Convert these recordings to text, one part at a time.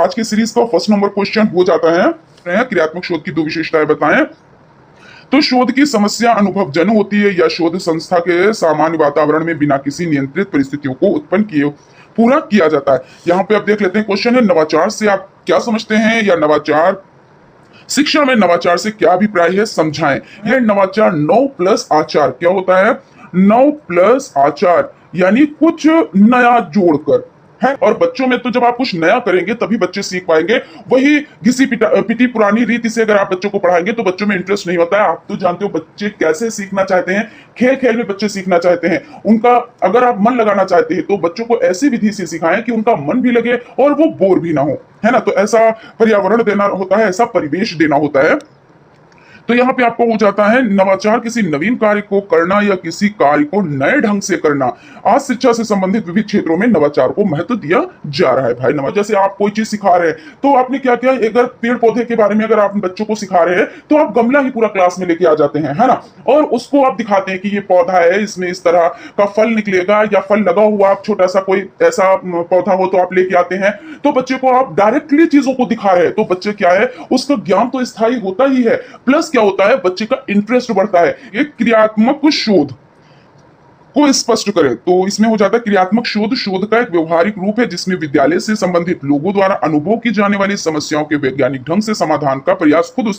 आज की सीरीज का फर्स्ट नंबर क्वेश्चन हो जाता है, क्रियात्मक शोध की दो विशेषताएं बताएं। तो शोध की समस्या अनुभवजन्य होती है या शोध संस्था के सामान्य वातावरण में बिना किसी नियंत्रित परिस्थितियों को उत्पन्न किए पूरा किया जाता है। यहाँ पे आप देख लेते हैं क्वेश्चन है, नवाचार से आप क्या समझते हैं या नवाचार शिक्षा में नवाचार से क्या अभिप्राय है, समझाएं। यह नवाचार 9 प्लस आचार क्या होता है, 9 प्लस आचार यानी कुछ नया जोड़कर है। और बच्चों में तो जब आप कुछ नया करेंगे तभी बच्चे सीख पाएंगे। वही घिसी पिटी पुरानी रीति से अगर आप बच्चों को पढ़ाएंगे तो बच्चों में इंटरेस्ट नहीं होता है। आप तो जानते हो बच्चे कैसे सीखना चाहते हैं, खेल खेल में बच्चे सीखना चाहते हैं। उनका अगर आप मन लगाना चाहते हैं तो बच्चों को ऐसी विधि से सिखाएं कि उनका मन भी लगे और वो बोर भी ना हो, है ना। तो ऐसा पर्यावरण देना होता है, ऐसा परिवेश देना होता है। तो यहाँ पे आपको हो जाता है नवाचार किसी नवीन कार्य को करना या किसी कार्य को नए ढंग से करना। आज शिक्षा से संबंधित विविध क्षेत्रों में नवाचार को महत्व दिया जा रहा है भाई। नवाचार जैसे आप कोई चीज सिखा रहे हैं तो आपने क्या किया, अगर पेड़ पौधे के बारे में अगर आप बच्चों को सिखा रहे हैं तो आप गमला ही पूरा क्लास में लेके आ जाते हैं, है ना। और उसको आप दिखाते हैं कि ये पौधा है, इसमें इस तरह का फल निकलेगा या फल लगा हुआ छोटा सा कोई ऐसा पौधा हो तो आप लेके आते हैं। तो बच्चे को आप डायरेक्टली चीजों को दिखा रहे हैं तो बच्चे क्या है, उसका ज्ञान तो स्थायी होता ही है, प्लस क्या होता है बच्चे का इंटरेस्ट बढ़ता है। एक क्रियात्मक शोध को स्पष्ट करें तो इसमें हो जाता है क्रियात्मक शोध शोध का एक व्यवहारिक रूप है जिसमें विद्यालय से संबंधित लोगों द्वारा अनुभव की जाने वाली समस्याओं के वैज्ञानिक ढंग से समाधान का प्रयास खुद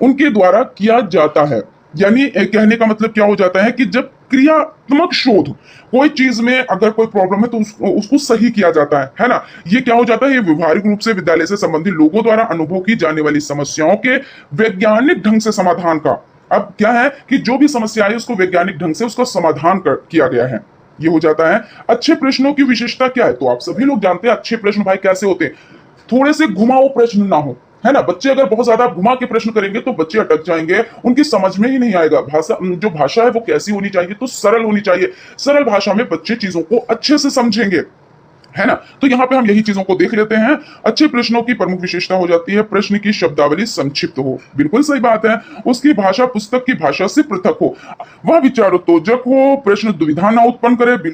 उनके द्वारा किया जाता है। यानी कहने का मतलब क्या हो जाता है कि जब क्रियात्मक शोध कोई चीज में अगर कोई प्रॉब्लम है तो उसको सही किया जाता है ना। ये क्या हो जाता है, ये व्यवहारिक रूप से विद्यालय से संबंधित लोगों द्वारा अनुभव की जाने वाली समस्याओं के वैज्ञानिक ढंग से समाधान का। अब क्या है कि जो भी समस्या आई उसको वैज्ञानिक ढंग से उसका समाधान किया गया है, ये हो जाता है। अच्छे प्रश्नों की विशेषता क्या है, तो आप सभी लोग जानते हैं अच्छे प्रश्न भाई कैसे होते हैं, थोड़े से घुमाऊ प्रश्न ना हो, है ना। बच्चे अगर बहुत ज्यादा घुमा के प्रश्न करेंगे तो बच्चे अटक जाएंगे, उनकी समझ में ही नहीं आएगा। जो भाषा है वो कैसी होनी चाहिए, तो सरल होनी चाहिए। सरल भाषा में बच्चे चीजों को अच्छे से समझेंगे, है ना। तो यहाँ पे हम यही चीजों को देख लेते हैं। अच्छे प्रश्नों की प्रमुख विशेषता हो जाती है प्रश्न की शब्दावली संक्षिप्त हो, बिल्कुल सही बात है। उसकी भाषा पुस्तक की भाषा से पृथक हो, वह विचारोत्तेजक हो, प्रश्न दुविधा ना उत्पन्न करे,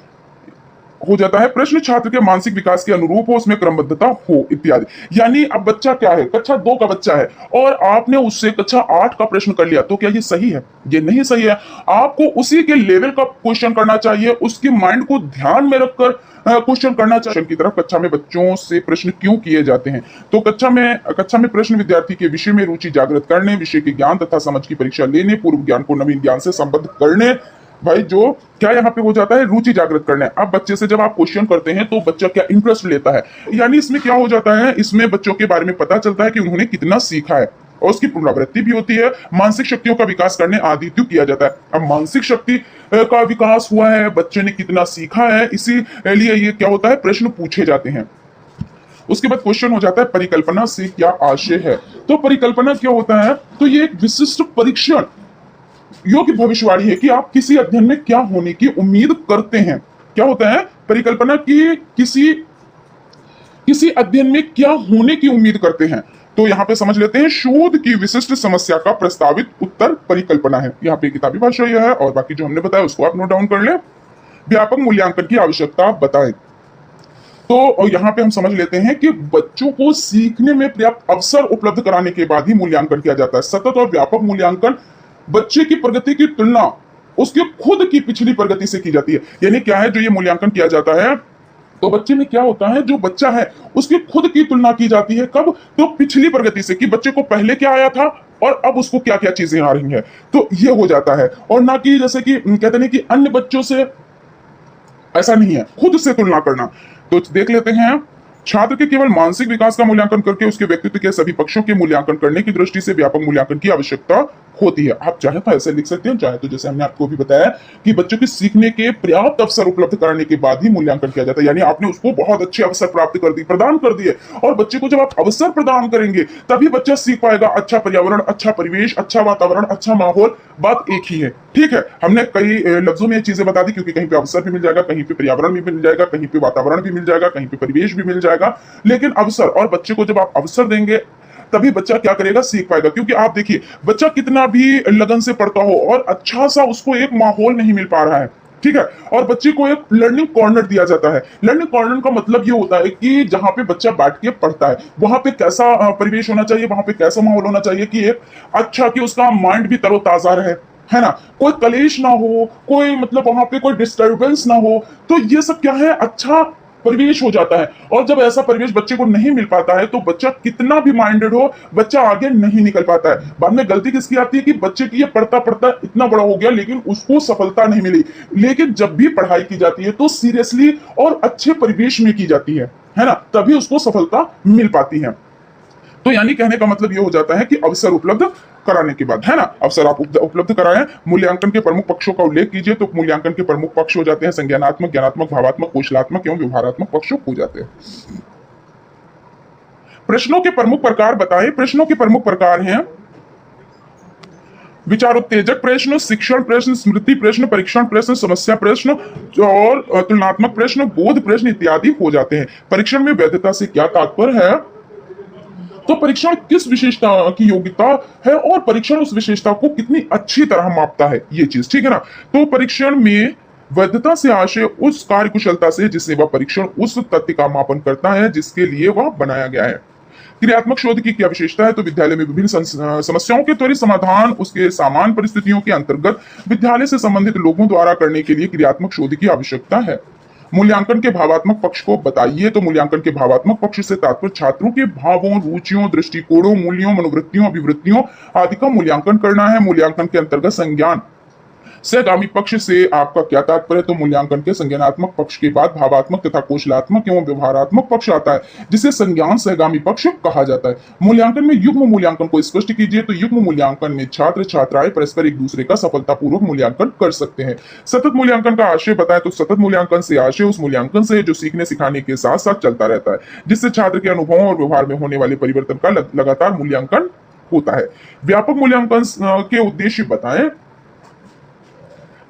हो जाता है प्रश्न छात्र के मानसिक विकास के अनुरूप हो, उसमें क्रमबद्धता हो इत्यादि। यानी अब बच्चा क्या है, कक्षा 2 का बच्चा है और आपने उससे कक्षा 8 का प्रश्न कर लिया, तो क्या ये सही है? ये नहीं सही है। आपको उसी के लेवल का क्वेश्चन करना चाहिए, उसके माइंड को ध्यान में रखकर क्वेश्चन करना चाहिए। की तरफ कक्षा में बच्चों से प्रश्न क्यों किए जाते हैं, तो कक्षा में प्रश्न विद्यार्थी के विषय में रुचि जागृत करने, विषय के ज्ञान तथा समझ की परीक्षा लेने, पूर्व ज्ञान को नवीन ज्ञान से संबद्ध करने। भाई जो क्या यहाँ पे हो जाता है, रुचि जागृत करना है। अब बच्चे से जब आप क्वेश्चन करते हैं तो बच्चा क्या इंटरेस्ट लेता है, यानी इसमें क्या हो जाता है, इसमें बच्चों के बारे में पता चलता है कि उन्होंने कितना सीखा है और उसकी पुनरावृत्ति भी होती है। मानसिक शक्तियों का विकास करने आदि किया जाता है। अब मानसिक शक्ति का विकास हुआ है, बच्चे ने कितना सीखा है, इसीलिए ये क्या होता है, प्रश्न पूछे जाते हैं। उसके बाद क्वेश्चन हो जाता है परिकल्पना से क्या आशय है। तो परिकल्पना क्या होता है, तो ये एक विशिष्ट परीक्षण योग्य भविष्यवाणी है कि आप किसी अध्ययन में क्या होने की उम्मीद करते हैं। क्या होता है परिकल्पना की, किसी अध्ययन में क्या होने की उम्मीद करते हैं। तो यहाँ पे समझ लेते हैं शोध की विशिष्ट समस्या का प्रस्तावित उत्तर परिकल्पना है। यहाँ पे किताबी भाषा यह है और बाकी जो हमने बताया उसको आप नोट डाउन कर लें। व्यापक मूल्यांकन की आवश्यकता बताएं। तो यहाँ पे हम समझ लेते हैं कि बच्चों को सीखने में पर्याप्त अवसर उपलब्ध कराने के बाद ही मूल्यांकन किया जाता है। सतत और व्यापक मूल्यांकन बच्चे की प्रगति की तुलना उसके खुद की पिछली प्रगति से की जाती है। यानी क्या है, जो ये मूल्यांकन किया जाता है तो बच्चे में क्या होता है, जो बच्चा है उसकी खुद की तुलना की जाती है। कब, तो पिछली प्रगति से, कि बच्चे को पहले क्या आया था और अब उसको क्या क्या चीजें आ रही हैं। तो ये हो जाता है, और ना कि जैसे कि कहते हैं कि अन्य बच्चों से, ऐसा नहीं है, खुद से तुलना करना। तो देख लेते हैं, छात्र के केवल मानसिक विकास का मूल्यांकन करके उसके व्यक्तित्व के सभी पक्षों के मूल्यांकन करने की दृष्टि से व्यापक मूल्यांकन की आवश्यकता होती है। आप चाहे तो ऐसे लिख सकते हैं, चाहे तो जैसे हमने आपको भी बताया कि बच्चों के सीखने के पर्याप्त अवसर उपलब्ध कराने के बाद ही मूल्यांकन किया जाता है। यानी आपने उसको बहुत अच्छे अवसर प्रदान कर दिए, और बच्चे को जब आप अवसर प्रदान करेंगे तभी बच्चा सीख पाएगा। अच्छा पर्यावरण, अच्छा परिवेश, अच्छा वातावरण, अच्छा माहौल, बात एक ही है। ठीक है, हमने कई लफ्जों में ये चीजें बता दी, क्योंकि कहीं पे अवसर भी मिल जाएगा, कहीं पे पर्यावरण भी मिल जाएगा, कहीं पे वातावरण भी मिल जाएगा, कहीं पे परिवेश भी मिल जाएगा, लेकिन अवसर, और बच्चे को जब आप अवसर देंगे तभी बच्चा क्या करेगा, सीख पाएगा। क्योंकि आप देखिए, बच्चा कितना भी लगन से पढ़ता हो और अच्छा सा उसको एक माहौल नहीं मिल पा रहा है, ठीक है। और बच्चे को एक लर्निंग कॉर्नर दिया जाता है। लर्निंग कॉर्नर का मतलब ये होता है कि जहां पे बच्चा बैठ के पढ़ता है, वहां पे कैसा परिवेश होना चाहिए, वहां पे कैसा माहौल होना चाहिए कि एक अच्छा, कि उसका माइंड भी तरोताजा रहे, है ना, कोई कलेश ना हो, कोई मतलब वहां पे कोई डिस्टरबेंस ना हो। तो ये सब क्या है, अच्छा परिवेश हो जाता है। और जब ऐसा परिवेश बच्चे को नहीं मिल पाता है तो बच्चा कितना भी माइंडेड हो, बच्चा आगे नहीं निकल पाता है। बाद में गलती किसकी आती है कि बच्चे की ये पढ़ता पढ़ता इतना बड़ा हो गया लेकिन उसको सफलता नहीं मिली। लेकिन जब भी पढ़ाई की जाती है तो सीरियसली और अच्छे परिवेश में की जाती है ना, तभी उसको सफलता मिल पाती है। तो यानी कहने का मतलब ये हो जाता है कि अवसर उपलब्ध कराने के बाद, है ना, अवसर आप उपलब्ध कराएं। मूल्यांकन के प्रमुख पक्षों का उल्लेख कीजिए। तो मूल्यांकन के प्रमुख पक्ष हो जाते हैं संज्ञानात्मक, ज्ञानात्मक, भावात्मक, कौशलात्मक एवं व्यवहारात्मक पक्ष हो जाते हैं। प्रश्नों के प्रमुख प्रकार बताएं। प्रश्नों के प्रमुख प्रकार हैं विचारोत्तेजक प्रश्न, शिक्षण प्रश्न, स्मृति प्रश्न, परीक्षण प्रश्न, समस्या प्रश्न और तुलनात्मक प्रश्न, बोध प्रश्न इत्यादि हो जाते हैं। परीक्षण में वैधता से क्या तात्पर्य है? तो परीक्षण किस विशेषता की योग्यता है और परीक्षण उस विशेषता को कितनी अच्छी तरह मापता है, ये चीज, ठीक है ना। तो परीक्षण में वैधता से आशय उस कार्य कुशलता से जिससे वह परीक्षण उस तथ्य का मापन करता है जिसके लिए वह बनाया गया है। क्रियात्मक शोध की क्या विशेषता है? तो विद्यालय में विभिन्न समस्याओं के त्वरित समाधान उसके सामान्य परिस्थितियों के अंतर्गत विद्यालय से संबंधित लोगों द्वारा करने के लिए क्रियात्मक शोध की आवश्यकता है। मूल्यांकन के भावात्मक पक्ष को बताइए। तो मूल्यांकन के भावात्मक पक्ष से तात्पर्य छात्रों के भावों, रुचियों, दृष्टिकोणों, मूल्यों, मनोवृत्तियों, अभिवृत्तियों आदि का मूल्यांकन करना है। मूल्यांकन के अंतर्गत संज्ञान सहगामी पक्ष से आपका क्या तात्पर्य? तो मूल्यांकन के संज्ञानात्मक पक्ष के बाद भावात्मक तथा कौशलात्मक एवं व्यवहारात्मक पक्ष आता है जिसे संज्ञान सहगामी पक्ष कहा जाता है। मूल्यांकन में युग्म मूल्यांकन को स्पष्ट कीजिए। तो युग्म मूल्यांकन में छात्र छात्राएं परस्पर एक दूसरे का सफलतापूर्वक मूल्यांकन कर सकते हैं। सतत मूल्यांकन का आशय बताएं। तो सतत मूल्यांकन से आशय उस मूल्यांकन से जो सीखने सिखाने के साथ साथ चलता रहता है, जिससे छात्र के अनुभवों और व्यवहार में होने वाले परिवर्तन का लगातार मूल्यांकन होता है। व्यापक मूल्यांकन के उद्देश्य बताएं।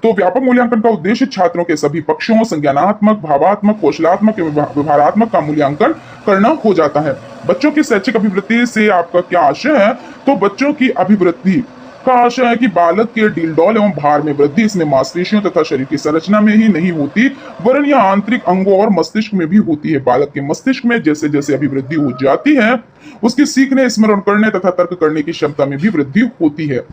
तो व्यापक मूल्यांकन का उद्देश्य छात्रों के सभी पक्षों, संज्ञानात्मक, भावात्मक, कौशलात्मक एवं व्यवहारात्मक का मूल्यांकन करना हो जाता है। बच्चों की शैक्षिक अभिवृद्धि से आपका क्या आशय है? तो बच्चों की अभिवृद्धि का आशय है कि बालक के डीलडौल एवं भार में वृद्धि इसमें मांसपेशियों तथा शरीर की संरचना में ही नहीं होती वरन यह आंतरिक अंगों और मस्तिष्क में भी होती है। बालक के मस्तिष्क में जैसे जैसे अभिवृद्धि हो जाती है उसकी सीखने, स्मरण करने तथा तर्क करने की क्षमता में भी वृद्धि होती है,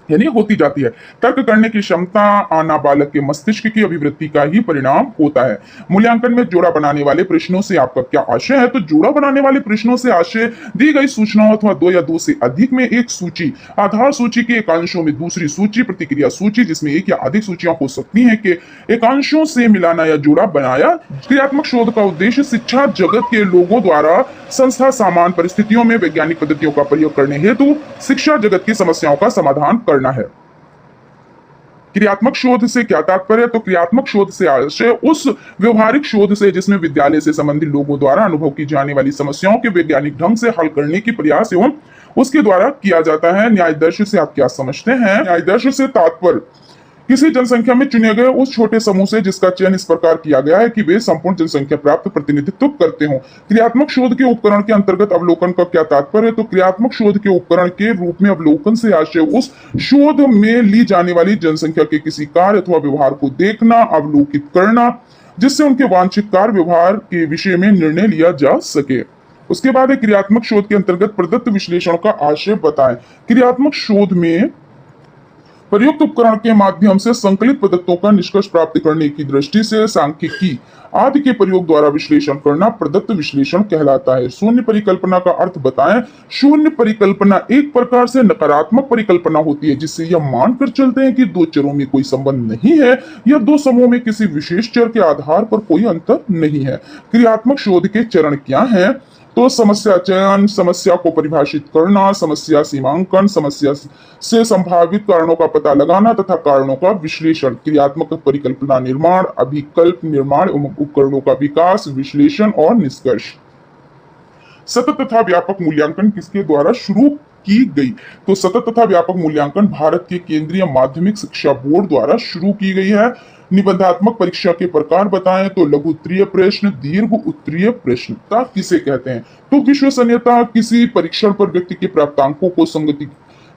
यानी होती जाती है। तर्क करने की क्षमता आना बालक के मस्तिष्क की अभिवृद्धि का ही परिणाम होता है। मूल्यांकन में जोड़ा बनाने वाले प्रश्नों से आपका क्या आशय है? तो जोड़ा बनाने वाले प्रश्नों से आशय दी गई सूचनाओं अथवा दो या दो से अधिक में एक सूची, आधार सूची के एकांशों में दूसरी सूची, प्रतिक्रिया सूची जिसमें एक या अधिक सूचियां हो सकती हैं के एकांशों से मिलाना या जोड़ा बनाया। क्रियात्मक शोध का उद्देश्य शिक्षा जगत के लोगों द्वारा संस्था सामान्य परिस्थितियों में वैज्ञानिक पद्धतियों का प्रयोग करने हेतु शिक्षा जगत की समस्याओं का समाधान करना है। क्रियात्मक शोध से क्या तात्पर्य? तो क्रियात्मक शोध से आशय उस व्यवहारिक शोध से जिसमें विद्यालय से संबंधित लोगों द्वारा अनुभव की जाने वाली समस्याओं के वैज्ञानिक ढंग से हल करने की प्रयास एवं उसके द्वारा किया जाता है। न्यायदर्श से आप क्या समझते हैं? न्यायदर्श से तात्पर्य किसी जनसंख्या में चुने गए उस छोटे समूह से जिसका चयन इस प्रकार किया गया है कि वे संपूर्ण जनसंख्या प्राप्त प्रतिनिधित्व करते हों। क्रियात्मक शोध के उपकरण के अंतर्गत अवलोकन का क्या तात्पर्य है? तो क्रियात्मक शोध के उपकरण के रूप में अवलोकन से आशय उस शोध में ली जाने वाली जनसंख्या के किसी कार्य अथवा व्यवहार को देखना, अवलोकित करना, जिससे उनके वांछित कार्य व्यवहार के विषय में निर्णय लिया जा सके। उसके बाद क्रियात्मक शोध के अंतर्गत प्रदत्त विश्लेषण का आशय बताएं। क्रियात्मक शोध में प्रयुक्त उपकरण के माध्यम से संकलित पदार्थों का निष्कर्ष प्राप्त करने की दृष्टि से सांख्यिकी आदि के प्रयोग द्वारा विश्लेषण करना प्रदत्त विश्लेषण कहलाता है। शून्य परिकल्पना का अर्थ बताएं। शून्य परिकल्पना एक प्रकार से नकारात्मक परिकल्पना होती है जिससे यह मानकर चलते हैं कि दो चरों में कोई संबंध नहीं है या दो समूहों में किसी विशेष चर के आधार पर कोई अंतर नहीं है। क्रियात्मक शोध के चरण क्या हैं? तो समस्या चयन, समस्या को परिभाषित करना, समस्या सीमांकन, समस्या से संभावित कारणों का पता लगाना तथा कारणों का विश्लेषण, क्रियात्मक परिकल्पना निर्माण, अभिकल्प निर्माण, उपकरणों का विकास, विश्लेषण और निष्कर्ष। सतत तथा व्यापक मूल्यांकन किसके द्वारा शुरू की गई? तो सतत तथा व्यापक मूल्यांकन भारत के केंद्रीय माध्यमिक शिक्षा बोर्ड द्वारा शुरू की गई है। निबंधात्मक परीक्षा के प्रकार बताएं। तो लघु उत्तरीय प्रश्न, दीर्घ उत्तरीय प्रश्न किसे कहते हैं? तो विश्वसनीयता किसी परीक्षण पर व्यक्ति के प्राप्तांकों को संगति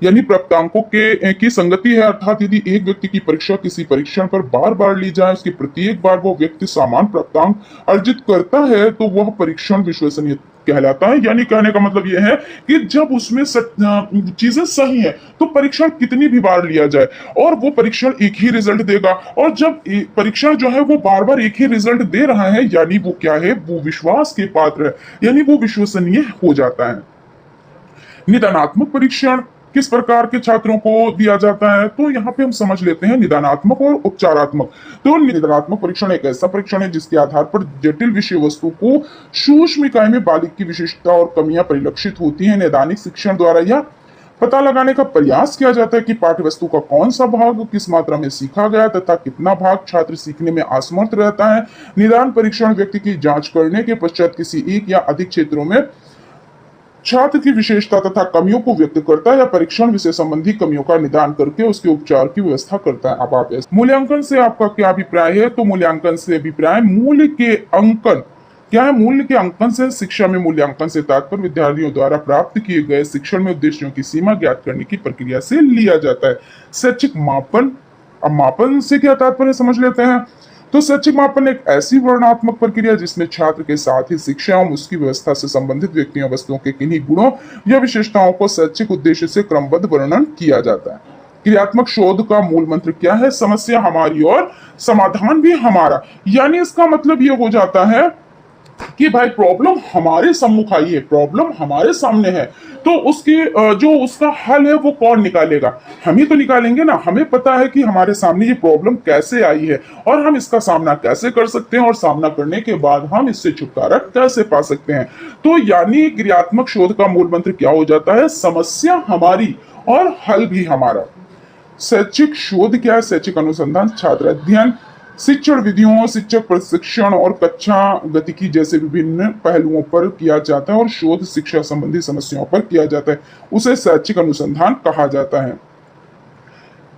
यानी प्राप्तांकों के की संगति है, अर्थात यदि एक व्यक्ति की परीक्षा किसी परीक्षण पर बार बार ली जाए, उसकी प्रत्येक बार वो व्यक्ति समान प्राप्तांक अर्जित करता है, तो वह परीक्षण विश्वसनीय कहलाता है। यानी कहने का मतलब यह है कि जब उसमें चीजें सही है तो परीक्षण कितनी भी बार लिया जाए और वो परीक्षण एक ही रिजल्ट देगा, और जब परीक्षण जो है वो बार बार एक ही रिजल्ट दे रहा है, यानी वो क्या है, वो विश्वास के पात्र है, यानी वो विश्वसनीय हो जाता है। निदानात्मक परीक्षण किस प्रकार के छात्रों को दिया जाता है, तो यहाँ पे हम समझ लेते हैं निदानात्मक और उपचारात्मक। तो निदानात्मक परीक्षण एक ऐसा परीक्षण है जिसके आधार पर जटिल विषय वस्तु को सूक्ष्म इकाई में बालिक की विशिष्टता और कमियां परिलक्षित होती हैं। नैदानिक शिक्षण द्वारा यह पता लगाने का प्रयास किया जाता है कि पाठ्य वस्तु का कौन सा भाग किस मात्रा में सीखा गया तथा कितना भाग छात्र सीखने में असमर्थ रहता है। निदान परीक्षण व्यक्ति की जांच करने के पश्चात किसी एक या अधिक क्षेत्रों में छात्र की विशेषता तथा कमियों को व्यक्त करता है या परीक्षण विषय संबंधी कमियों का निदान करके उसके उपचार की व्यवस्था करता है। अब आप मूल्यांकन से आपका क्या अभिप्राय है, तो मूल्यांकन से अभिप्राय मूल्य के अंकन क्या है। मूल्य के अंकन से शिक्षा में मूल्यांकन से तात्पर्य विद्यार्थियों द्वारा प्राप्त किए गए शिक्षण में उद्देश्यों की सीमा ज्ञात करने की प्रक्रिया से लिया जाता है। शैक्षिक मापन, अब मापन से क्या तात्पर्य समझ लेते हैं। तो शैक्षिक मापन एक ऐसी वर्णनात्मक प्रक्रिया जिसमें छात्र के साथ ही शिक्षा एवं उसकी व्यवस्था से संबंधित व्यक्तियों वस्तुओं के किन्हीं गुणों या विशेषताओं को शैक्षिक उद्देश्य से क्रमबद्ध वर्णन किया जाता है। क्रियात्मक शोध का मूल मंत्र क्या है, समस्या हमारी और समाधान भी हमारा। यानी इसका मतलब ये हो जाता है कि भाई प्रॉब्लम हमारे सम्मुख आई है, प्रॉब्लम हमारे सामने है, तो उसकी जो उसका हल है वो कौन निकालेगा, हम ही तो निकालेंगे ना। हमें पता है कि हमारे सामने ये प्रॉब्लम कैसे आई है और हम इसका सामना कैसे कर सकते हैं और सामना करने के बाद हम इससे छुटकारा कैसे पा सकते हैं। तो यानी क्रियात्मक शोध का मूल मंत्र क्या हो जाता है, समस्या हमारी और हल भी हमारा। शैक्षिक शोध क्या है, शैक्षिक अनुसंधान छात्र अध्ययन शिक्षण विधियों, शिक्षक प्रशिक्षण और कक्षा गतिकी जैसे विभिन्न पहलुओं पर किया जाता है और शोध शिक्षा संबंधी समस्याओं पर किया जाता है, उसे शैक्षिक अनुसंधान कहा जाता है।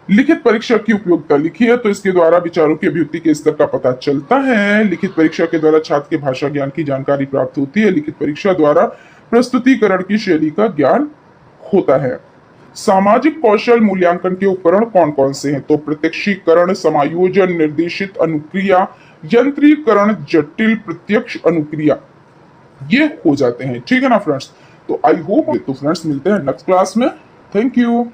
लिखित परीक्षा की उपयोगिता लिखी है, तो इसके द्वारा विचारों की अभिव्यक्ति के स्तर का पता चलता है। लिखित परीक्षा के द्वारा छात्र के भाषा ज्ञान की जानकारी प्राप्त होती है। लिखित परीक्षा द्वारा प्रस्तुतिकरण की शैली का ज्ञान होता है। सामाजिक कौशल मूल्यांकन के उपकरण कौन कौन से हैं, तो प्रत्यक्षीकरण, समायोजन, निर्देशित अनुक्रिया, यंत्रीकरण, जटिल प्रत्यक्ष अनुक्रिया, ये हो जाते हैं। ठीक है ना फ्रेंड्स, तो आई होप, तो फ्रेंड्स मिलते हैं नेक्स्ट क्लास में। Thank you.